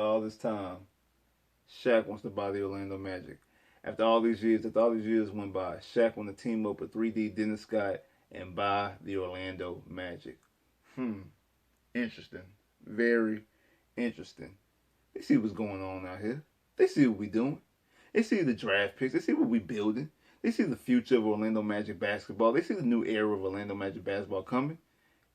all this time, Shaq wants to buy the Orlando Magic. After all these years went by, Shaq want to team up with 3D Dennis Scott and buy the Orlando Magic. Hmm, interesting. Very interesting. They see what's going on out here. They see what we doing. They see the draft picks. They see what we building. They see the future of Orlando Magic basketball. They see the new era of Orlando Magic basketball coming,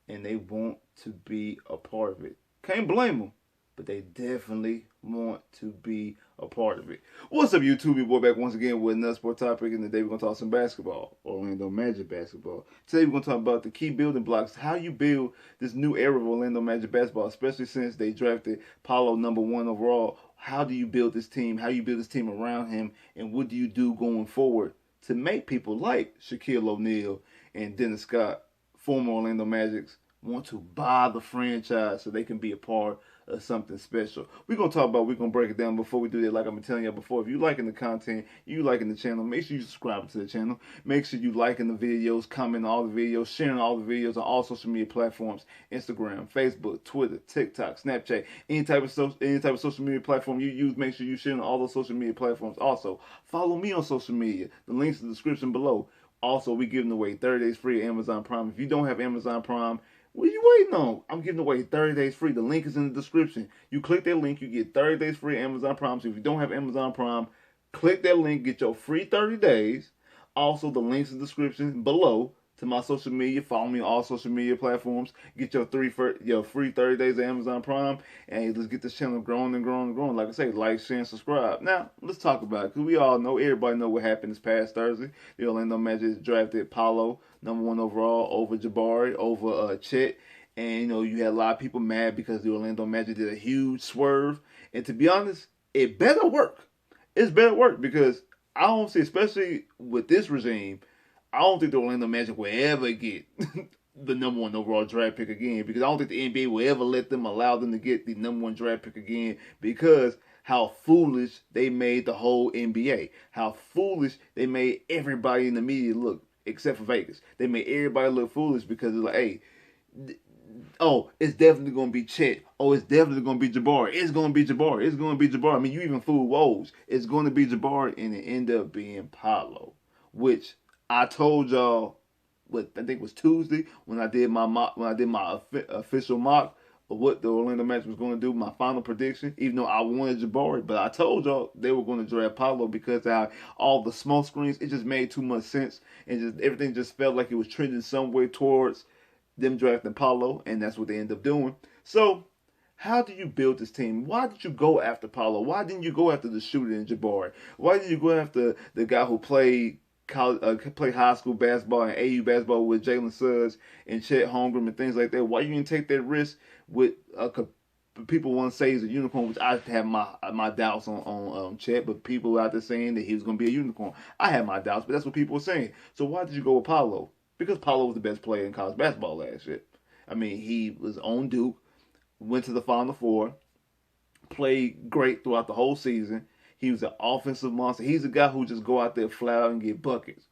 and they want to be a part of it. Can't blame them, but they definitely want to be a part of it. What's up, YouTube? Your boy back once again with another sport topic, and today we're going to talk some basketball, Orlando Magic basketball. Today we're going to talk about the key building blocks, how you build this new era of Orlando Magic basketball, especially since they drafted Paolo #1 overall. How do you build this team? How do you build this team around him? And what do you do going forward to make people like Shaquille O'Neal and Dennis Scott, former Orlando Magics, want to buy the franchise so they can be a part of something special? We're going to break it down. Before we do that, like I've been telling you before, if you liking the content, you liking the channel, make sure you subscribe to the channel. Make sure you liking the videos, commenting all the videos, sharing all the videos on all social media platforms, Instagram, Facebook, Twitter, TikTok, Snapchat, any type of social media platform you use, make sure you share on all those social media platforms. Also, follow me on social media. The links in the description below. Also, we're giving away 30 days free at Amazon Prime. If you don't have Amazon Prime, what are you waiting on? I'm giving away 30 days free. The link is in the description. You click that link, you get 30 days free Amazon Prime. So if you don't have Amazon Prime, click that link, get your free 30 days. Also, the links in the description below to my social media. Follow me on all social media platforms. Get your free 30 days of Amazon Prime. And let's get this channel growing and growing and growing. Like I say, like, share, and subscribe. Now, let's talk about it. Because we all know, everybody know what happened this past Thursday. The Orlando Magic drafted Paolo #1 overall over Jabari, over Chet. And, you had a lot of people mad because the Orlando Magic did a huge swerve. And to be honest, it better work. It's better work because I don't see, especially with this regime, I don't think the Orlando Magic will ever get the #1 overall draft pick again, because I don't think the NBA will ever allow them to get the #1 draft pick again, because how foolish they made the whole NBA. How foolish they made everybody in the media look, except for Vegas. They made everybody look foolish because it's like, hey, oh, it's definitely going to be Chet. Oh, it's definitely going to be Jabari. It's going to be Jabari. It's going to be Jabari. I mean, you even fooled Woj. It's going to be Jabari, and it ended up being Paolo, which I told y'all, what I think was Tuesday, when I did my official mock of what the Orlando Magic was going to do, my final prediction. Even though I wanted Jabari, but I told y'all they were going to draft Paolo because all the smoke screens, it just made too much sense, and just everything just felt like it was trending somewhere towards them drafting Paolo, and that's what they end up doing. So, how do you build this team? Why did you go after Paolo? Why didn't you go after the shooter in Jabari? Why did you go after the guy who played high school basketball and AU basketball with Jalen Suggs and Chet Holmgren and things like that? Why you didn't take that risk with people want to say he's a unicorn, which I have my doubts on Chet, but people out there saying that he was going to be a unicorn. I have my doubts, but that's what people were saying. So why did you go with Paolo? Because Paolo was the best player in college basketball last year. I mean, he was on Duke, went to the Final Four, played great throughout the whole season. He was an offensive monster. He's a guy who just go out there flat out and get buckets.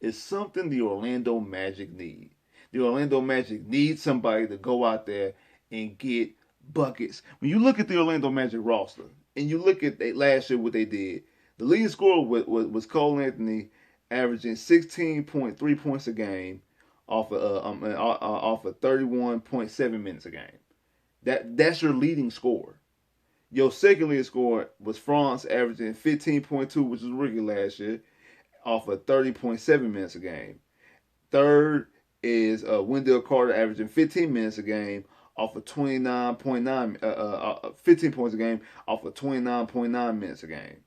It's something the Orlando Magic need. The Orlando Magic needs somebody to go out there and get buckets. When you look at the Orlando Magic roster and you look at last year what they did, the leading scorer was Cole Anthony, averaging 16.3 points a game off of 31.7 minutes a game. That's your leading scorer. Your second leading scorer was France, averaging 15.2, which was rookie last year, off of 30.7 minutes a game. Third is Wendell Carter, averaging 15 minutes a game off of 29.9, 15 points a game off of 29.9 minutes a game.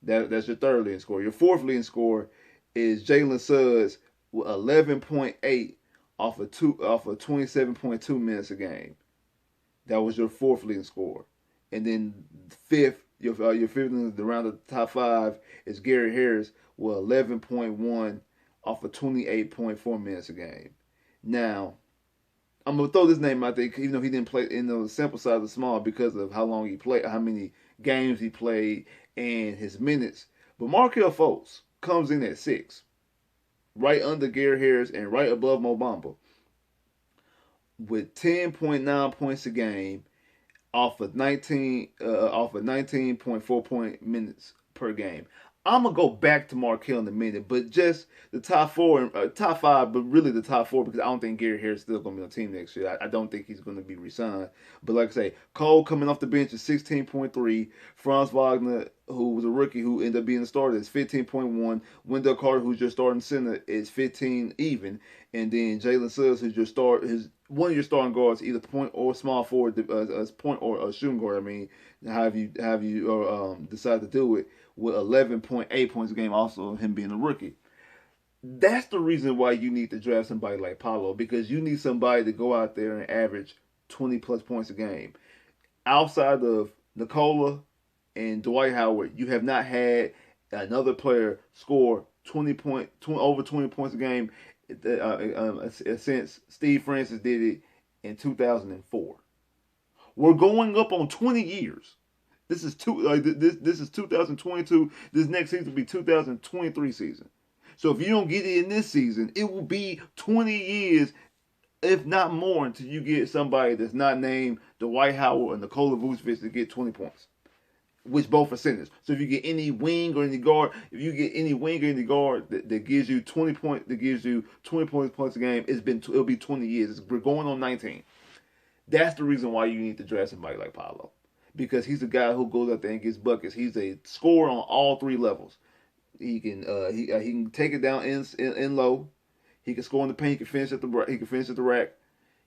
That's your third leading scorer. Your fourth leading scorer is Jalen Suggs with 11.8 off of 27.2 minutes a game. That was your fourth leading scorer. And then fifth, your fifth in the round of the top five is Gary Harris with 11.1 off of 28.4 minutes a game. Now, I'm gonna throw this name out there, even though he didn't play, the sample size is small because of how long he played, how many games he played, and his minutes. But Markelle Fultz comes in at 6, right under Gary Harris and right above Mo Bamba, with 10.9 points a game off of 19.4 minutes per game. I'm gonna go back to Markel in a minute, but just the top four and top five, but really the top four because I don't think Gary Harris is still gonna be on the team next year. I don't think he's gonna be resigned. But like I say, Cole coming off the bench is 16.3. Franz Wagner, who was a rookie who ended up being a starter, is 15.1. Wendell Carter, who's your starting center, is 15 even, and then Jalen Suggs, who's your one of your starting guards, either point or small forward, as point or shooting guard. I mean, have you decide to do it with 11.8 points a game, also him being a rookie. That's the reason why you need to draft somebody like Paolo, because you need somebody to go out there and average 20 plus points a game. Outside of Nikola and Dwight Howard, you have not had another player score 20 over 20 points a game since Steve Francis did it in 2004. We're going up on 20 years. This is this is 2022. This next season will be 2023 season. So if you don't get it in this season, it will be 20 years, if not more, until you get somebody that's not named Dwight Howard or Nikola Vucevic to get 20 points, which both are centers. So if you get any wing or any guard, if you get any wing or any guard that gives you 20 points, points a game, it'll be 20 years. We're going on 19. That's the reason why you need to draft somebody like Paolo, because he's a guy who goes out there and gets buckets. He's a scorer on all three levels. He can take it down in low. He can score in the paint. He can finish at the rack.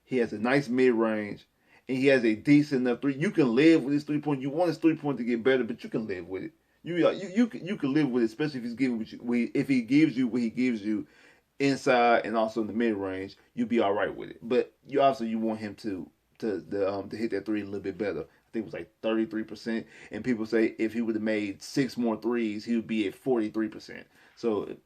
He has a nice mid range, and he has a decent enough three. You can live with his 3 point. You want his 3 point to get better, but you can live with it. You can live with it, especially if he gives you what he gives you inside and also in the mid range. You'll be all right with it. But you want him to hit that three a little bit better. I think it was like 33%, and people say if he would have made 6 more threes, he would be at 43%. So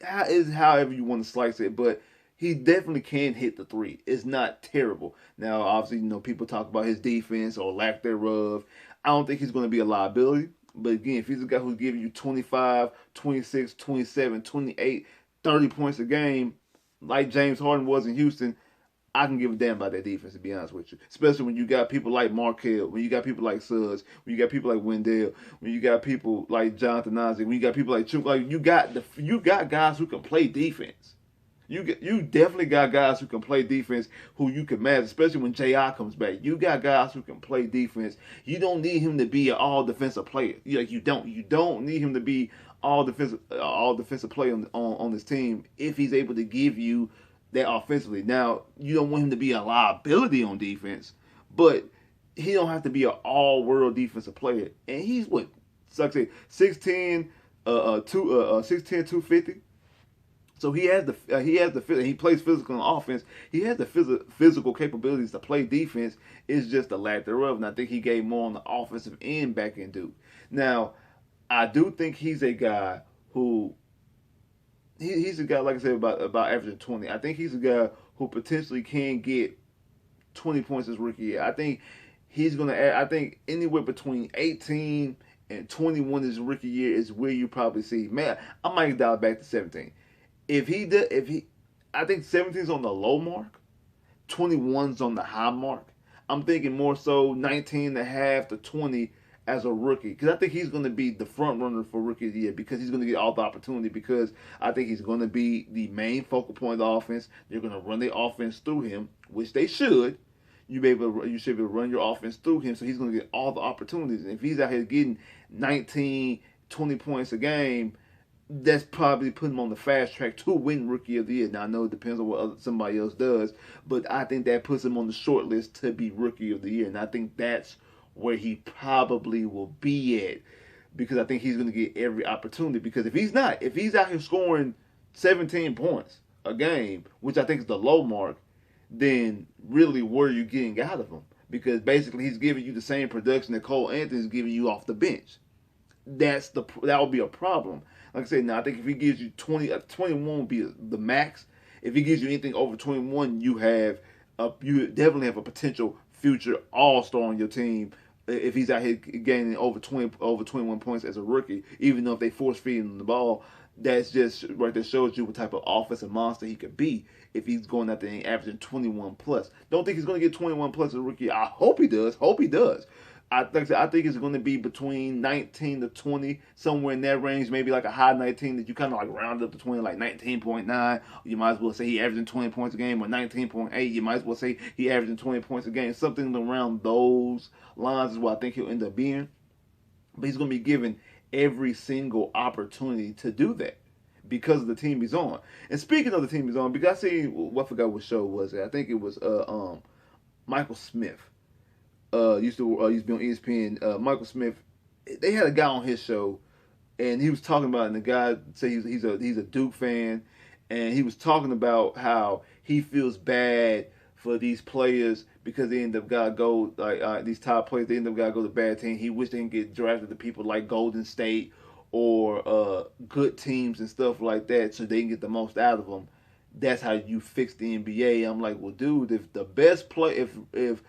however you want to slice it, but he definitely can hit the three. It's not terrible. Now, obviously, people talk about his defense or lack thereof. I don't think he's going to be a liability. But again, if he's a guy who's giving you 25, 26, 27, 28, 30 points a game, like James Harden was in Houston, I can give a damn about that defense, to be honest with you. Especially when you got people like Markel, when you got people like Suggs, when you got people like Wendell, when you got people like Jonathan Isaac, when you got people like Chuk, you got guys who can play defense. You definitely got guys who can play defense who you can match, especially when J.I. comes back. You got guys who can play defense. You don't need him to be an all defensive player. You don't need him to be all defensive player on this team if he's able to give you that offensively. Now, you don't want him to be a liability on defense, but he don't have to be an all-world defensive player. And he's what, like I say, 6'10", 250. So he has he plays physical on offense. He has the physical capabilities to play defense. It's just the lack thereof. And I think he gave more on the offensive end back in Duke. Now, I do think he's a guy who he's a guy, like I said, about averaging 20. I think he's a guy who potentially can get 20 points his rookie year. I think he's going to add, I think anywhere between 18 and 21 his rookie year is where you probably see. Man, I might dial back to 17. I think 17 is on the low mark, 21's on the high mark. I'm thinking more so 19 and a half to 20 as a rookie, because I think he's going to be the front runner for rookie of the year, because he's going to get all the opportunity, because I think he's going to be the main focal point of the offense. They're going to run the offense through him, which they should. You should be able to run your offense through him, so he's going to get all the opportunities. And if he's out here getting 19, 20 points a game, that's probably putting him on the fast track to win Rookie of the Year. Now, I know it depends on what somebody else does, but I think that puts him on the short list to be Rookie of the Year. And I think that's where he probably will be at, because I think he's going to get every opportunity. Because if he's out here scoring 17 points a game, which I think is the low mark, then really where are you getting out of him? Because basically he's giving you the same production that Cole Anthony's giving you off the bench. That would be a problem. Like I said, now I think if he gives you 21 would be the max. If he gives you anything over 21, you definitely have a potential future all-star on your team. If he's out here gaining over 21 points as a rookie, even though if they force feed him the ball, That's just right there shows you what type of offensive monster he could be if he's going out there and averaging 21 plus. Don't think he's going to get 21 plus as a rookie. I hope he does. Hope he does. I think it's going to be between 19 to 20, somewhere in that range, maybe like a high 19 that you kind of like round up to 20, like 19.9. You might as well say he averaging 20 points a game, or 19.8. You might as well say he averaging 20 points a game. Something around those lines is what I think he'll end up being. But he's going to be given every single opportunity to do that because of the team he's on. And speaking of the team he's on, because I see, I forgot what show was it. I think it was Michael Smith. Used to be on ESPN. Michael Smith, they had a guy on his show, and he was talking about, and the guy said he's a Duke fan, and he was talking about how he feels bad for these players because they end up gotta go these top players. They end up gotta go to bad teams. He wished they didn't get drafted to people like Golden State or good teams and stuff like that, so they can get the most out of them. That's how you fix the NBA. I'm like, well, dude, if the best play, if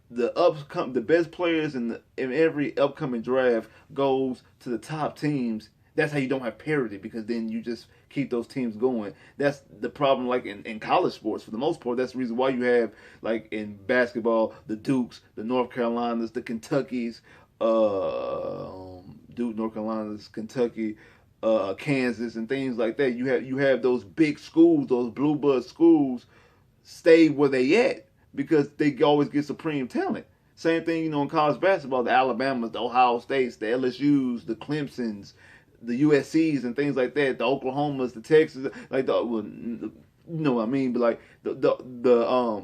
the best players in every upcoming draft goes to the top teams, that's how you don't have parity, because then you just keep those teams going. That's the problem, like in college sports for the most part. That's the reason why you have, like in basketball, the Dukes, the North Carolinas, the Kentuckys, Duke, North Carolinas, Kentucky, Kansas, and things like that. You have those big schools, those blue blood schools, stay where they at, because they always get supreme talent. Same thing, in college basketball, the Alabamas, the Ohio States, the LSUs, the Clemsons, the USCs, and things like that, the Oklahomas, the Texas, like you know what I mean? But like the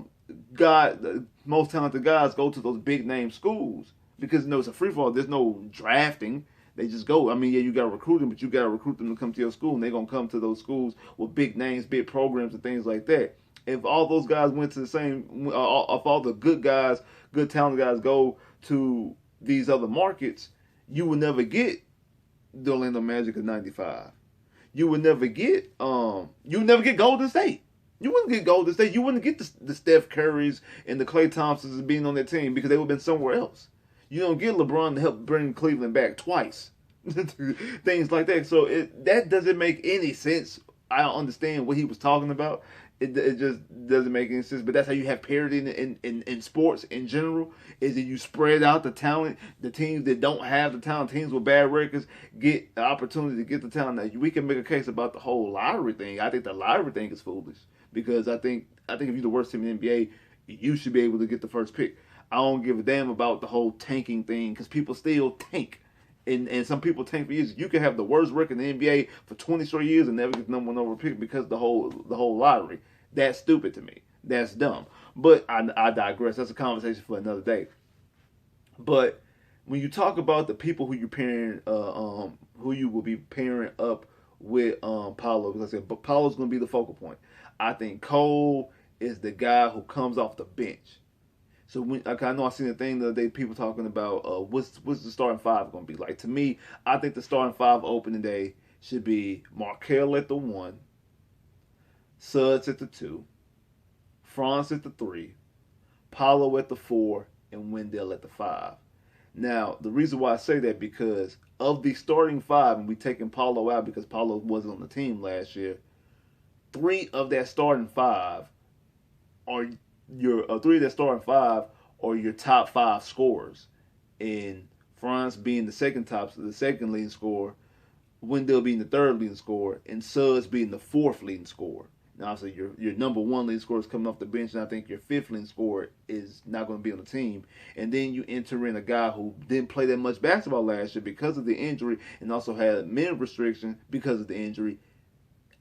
most talented guys go to those big name schools because it's a free fall. There's no drafting. They just go. I mean, yeah, you got to recruit them, but you got to recruit them to come to your school, and they're gonna come to those schools with big names, big programs, and things like that. If all those guys went to the same, if all the good guys, good talented guys go to these other markets, you would never get the Orlando Magic of '95. You would never get Golden State. You wouldn't get Golden State. You wouldn't get the Steph Currys and the Klay Thompsons being on their team because they would have been somewhere else. You don't get LeBron to help bring Cleveland back twice. Things like that. So that doesn't make any sense. I don't understand what he was talking about. It just doesn't make any sense. But that's how you have parity in sports in general, is that you spread out the talent. The teams that don't have the talent, teams with bad records, get the opportunity to get the talent. Now, we can make a case about the whole lottery thing. I think the lottery thing is foolish, because I think if you're the worst team in the NBA, you should be able to get the first pick. I don't give a damn about the whole tanking thing, because people still tank. And some people tank for years. You can have the worst record in the NBA for 20 straight years and never get the number one overall pick because the whole lottery. That's stupid to me. That's dumb. But I digress. That's a conversation for another day. But when you talk about the people who you pairing, who you will be pairing up with Paolo, because I said, but Paolo's going to be the focal point. I think Cole is the guy who comes off the bench. So I know I seen a thing the other day, people talking about what's the starting five going to be like. To me, I think the starting five opening day should be Markelle at the 1, Suggs at the 2, Franz at the 3, Paolo at the 4, and Wendell at the 5. Now, the reason why I say that, because of the starting 5, and we taking Paolo out because Paolo wasn't on the team last year, 3 of that starting 5 are your top 5 scorers, in Franz being the second leading scorer, Wendell being the 3rd leading scorer, and Suggs being the 4th leading scorer. Now, obviously, your number 1 leading scorer is coming off the bench, and I think your 5th leading scorer is not going to be on the team. And then you enter in a guy who didn't play that much basketball last year because of the injury, and also had minute restriction because of the injury.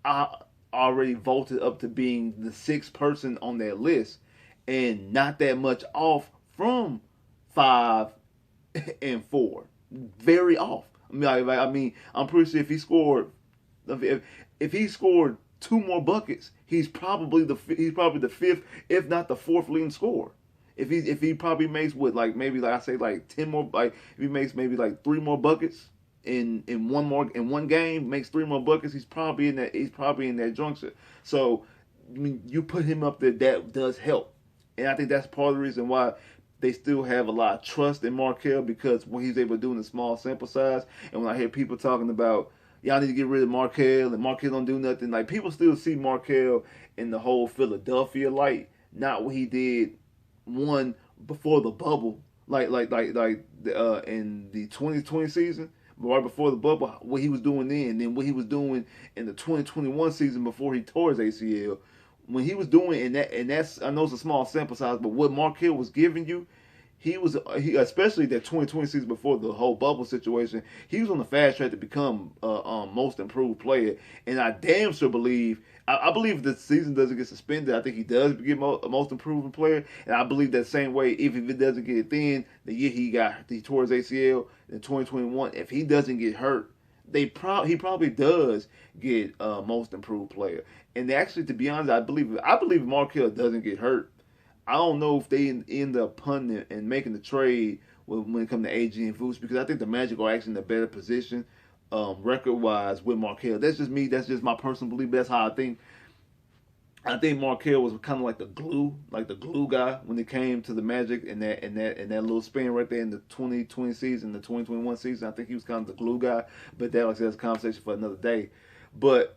I already vaulted up to being the 6th person on that list, and not that much off from 5 and 4. Very off. I mean, I'm pretty sure if he scored 2 more buckets, he's probably the 5th, if not the 4th leading scorer. If he probably makes 10 more, if he makes maybe 3 more buckets in one game, makes 3 more buckets, he's probably in that juncture. So I mean, you put him up there, that does help. And I think that's part of the reason why they still have a lot of trust in Markelle, because what he's able to do in a small sample size. And when I hear people talking about, Y'all need to get rid of Markel, and Markel don't do nothing. Like people still see Markel in the whole Philadelphia light, not what he did one before the bubble, in the 2020 season, but right before the bubble, what he was doing then, and then what he was doing in the 2021 season before he tore his ACL. When he was doing and that's I know it's a small sample size, but what Markel was giving you, he especially that 2020 season before the whole bubble situation, he was on the fast track to become most improved player, and I damn sure believe. I believe if the season doesn't get suspended, I think he does get most improved player, and I believe that same way. If it doesn't get thin, the year he tore his ACL in 2021, if he doesn't get hurt, he probably does get most improved player. And actually, to be honest, I believe if Markel doesn't get hurt, I don't know if they end up punting and making the trade when it comes to AG and Vooch, because I think the Magic are actually in a better position record wise with Markel. That's just me. That's just my personal belief. That's how I think. I think Markel was kind of like the glue guy when it came to the Magic in that little span right there in the 2020 season, the 2021 season. I think he was kind of the glue guy. But that, like I said, that's a conversation for another day. But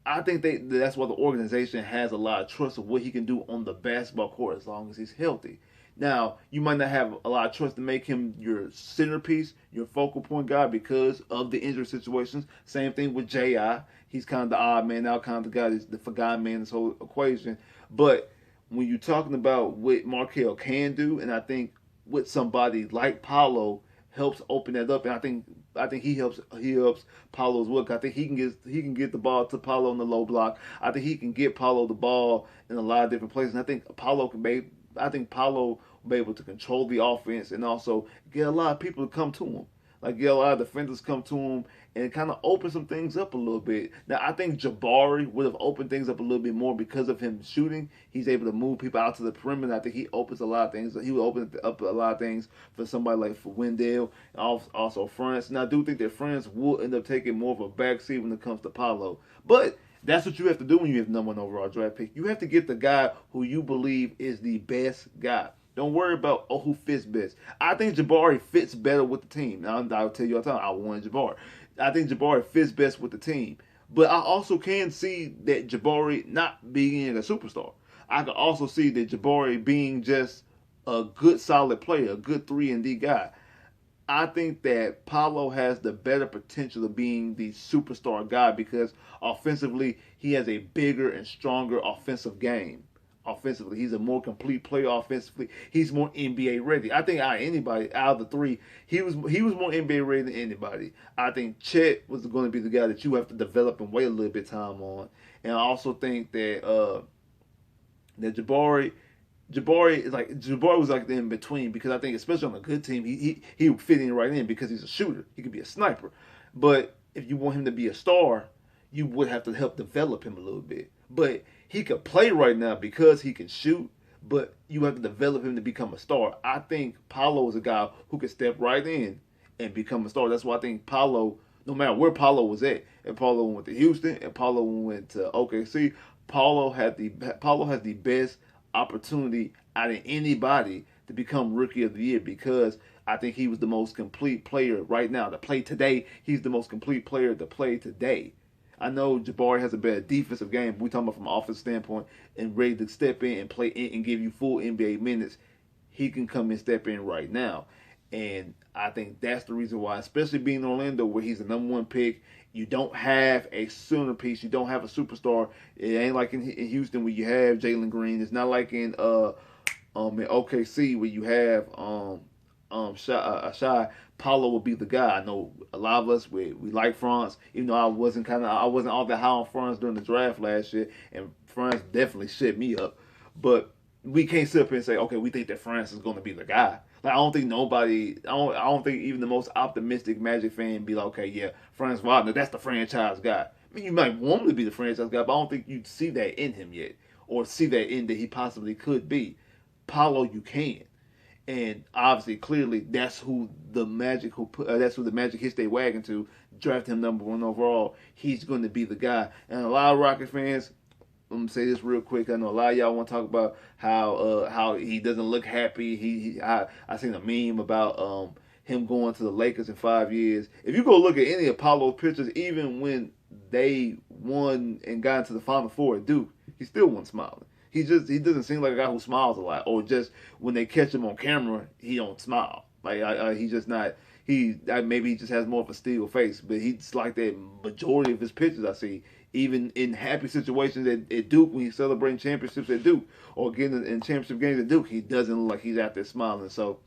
I think that's why the organization has a lot of trust of what he can do on the basketball court as long as he's healthy. Now, you might not have a lot of trust to make him your centerpiece, your focal point guy because of the injury situations. Same thing with J.I. He's kind of the odd man out, kind of the guy that's the forgotten man in this whole equation. But when you're talking about what Markel can do, and I think with somebody like Paolo helps open that up, and I think he helps Paolo's work. I think he can get the ball to Paolo in the low block. I think he can get Paolo the ball in a lot of different places. And I think Paolo will be able to control the offense and also get a lot of people to come to him. Like get a lot of defenders come to him and kind of open some things up a little bit. Now I think Jabari would have opened things up a little bit more because of him shooting. He's able to move people out to the perimeter. I think he opens a lot of things. He would open up a lot of things for somebody like for Wendell and also France. And I do think that France will end up taking more of a backseat when it comes to Paolo. But that's what you have to do when you have number one overall draft pick. You have to get the guy who you believe is the best guy. Don't worry about who fits best. I think Jabari fits better with the team. Now, I'll tell you all the time, I wanted Jabari. I think Jabari fits best with the team. But I also can see that Jabari not being a superstar. I can also see that Jabari being just a good solid player, a good 3-and-D guy. I think that Paolo has the better potential of being the superstar guy because offensively, he has a bigger and stronger offensive game. Offensively, he's a more complete player. Offensively, he's more NBA ready. I think out of the three, he was more NBA ready than anybody. I think Chet was going to be the guy that you have to develop and wait a little bit of time on. And I also think that Jabari was like the in between because I think especially on a good team, he would fit in right in because he's a shooter. He could be a sniper. But if you want him to be a star, you would have to help develop him a little bit. But he could play right now because he can shoot, but you have to develop him to become a star. I think Paolo is a guy who can step right in and become a star. That's why I think Paolo, no matter where Paolo was at, and Paolo went to Houston and Paolo went to OKC, Paolo has the best opportunity out of anybody to become Rookie of the Year because I think he was the most complete player right now to play today. He's the most complete player to play today. I know Jabari has a better defensive game. We're talking about from an offensive standpoint and ready to step in and play in and give you full NBA minutes. He can come and step in right now. And I think that's the reason why, especially being in Orlando where he's the number one pick, you don't have a centerpiece. You don't have a superstar. It ain't like in Houston where you have Jalen Green. It's not like in OKC where you have Shaq. Paolo will be the guy. I know a lot of us we like France, even though I wasn't all that high on France during the draft last year, and France definitely shit me up. But we can't sit up here and say, okay, we think that France is going to be the guy. Like I don't think even the most optimistic Magic fan be like, okay, yeah, Franz Wagner, that's the franchise guy. I mean, you might want him to be the franchise guy, but I don't think you'd see that in him yet, or see that in that he possibly could be. Paolo, you can. And obviously, clearly, that's who the Magic hits their wagon to draft him number one overall. He's going to be the guy. And a lot of Rocket fans, I'm gonna say this real quick. I know a lot of y'all want to talk about how he doesn't look happy. I seen a meme about him going to the Lakers in 5 years. If you go look at any of Paolo's pictures, even when they won and got into the Final Four at Duke, he still wasn't smiling. He doesn't seem like a guy who smiles a lot, or just when they catch him on camera, he don't smile. Like he's just not. Maybe he just has more of a steel face, but he's like that majority of his pictures I see. Even in happy situations at Duke, when he's celebrating championships at Duke or getting in championship games at Duke, he doesn't look like he's out there smiling. So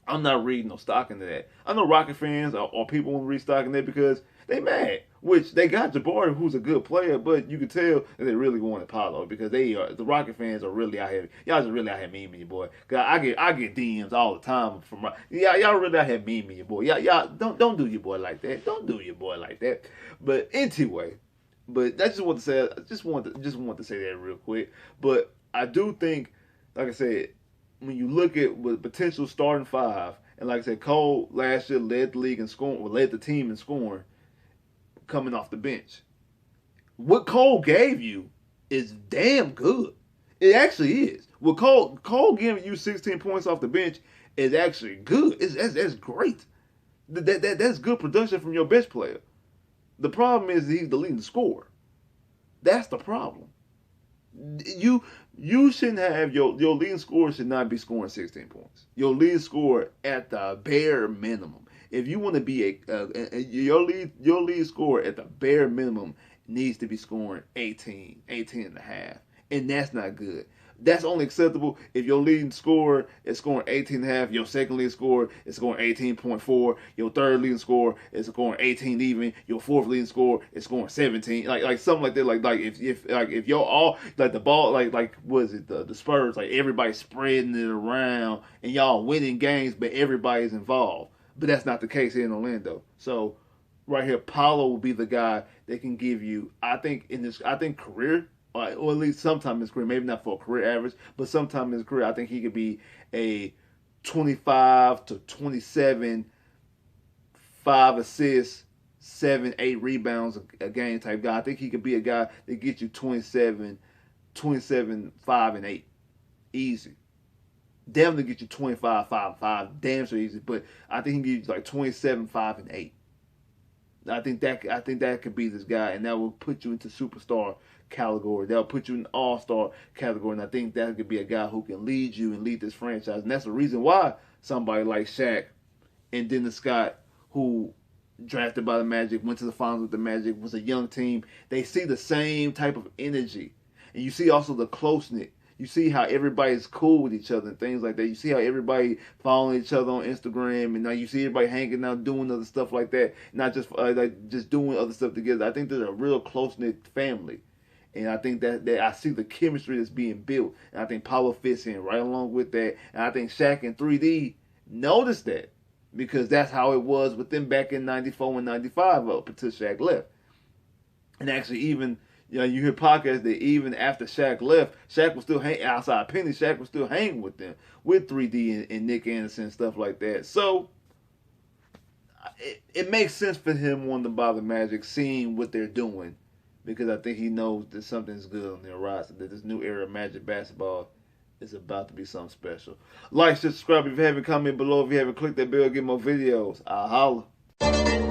I'm not reading no stock into that. I know Rocket fans or people won't read stock in that because they mad. Which they got Jabari, who's a good player, but you can tell that they really wanted Paolo because the Rocket fans are really out here. Y'all just really out here memeing your boy. Cause I get DMs all the time from y'all really out here memeing your boy. Y'all don't do your boy like that. Don't do your boy like that. But anyway, I just want to say just want to say that real quick. But I do think, like I said, when you look at with potential starting five, and like I said, Cole last year led the league in scoring, led the team in scoring, coming off the bench. What Cole gave you is damn good. It actually is. What Cole giving you 16 points off the bench is actually good. That's great. That's good production from your bench player. The problem is he's the leading scorer. That's the problem. You shouldn't have your leading scorer should not be scoring 16 points. Your leading scorer at the bare minimum. If you want to be your lead scorer at the bare minimum needs to be scoring 18 and a half. And that's not good. That's only acceptable if your leading scorer is scoring 18 and a half, your second leading scorer is scoring 18.4, your third leading scorer is scoring 18 even, your fourth leading scorer is scoring 17, like something like that. Like if you're all like the ball like what is it the Spurs, like everybody spreading it around and y'all winning games, but everybody's involved. But that's not the case here in Orlando. So right here, Paolo will be the guy that can give you, I think career, or at least sometime in his career, maybe not for a career average, but sometime in his career, I think he could be a 25 to 27, 5 assists, 7, 8 rebounds a game type guy. I think he could be a guy that gets you 27, 5, and 8. Easy. Definitely get you 25, 5, 5. Damn sure easy. But I think he can give you like 27, 5, and 8. I think that could be this guy, and that will put you into superstar category. That'll put you in all-star category, and I think that could be a guy who can lead you and lead this franchise. And that's the reason why somebody like Shaq and Dennis Scott, who drafted by the Magic, went to the finals with the Magic, was a young team. They see the same type of energy, and you see also the close-knit. You see how everybody's cool with each other and things like that. You see how everybody following each other on Instagram, and now you see everybody hanging out, doing other stuff like that. Not just just doing other stuff together. I think there's a real close knit family, and I think that I see the chemistry that's being built, and I think Paolo fits in right along with that. And I think Shaq and 3D noticed that because that's how it was with them back in '94 and '95 up until Shaq left. And actually, even you hear podcasts that even after Shaq left, Shaq was still hanging outside Penny. Shaq was still hanging with them, with 3D and Nick Anderson and stuff like that. So it makes sense for him wanting to buy the Magic, seeing what they're doing, because I think he knows that something's good on their roster. That this new era of Magic basketball is about to be something special. Like, subscribe if you haven't. Comment below if you haven't. Click that bell, get more videos. I'll holla.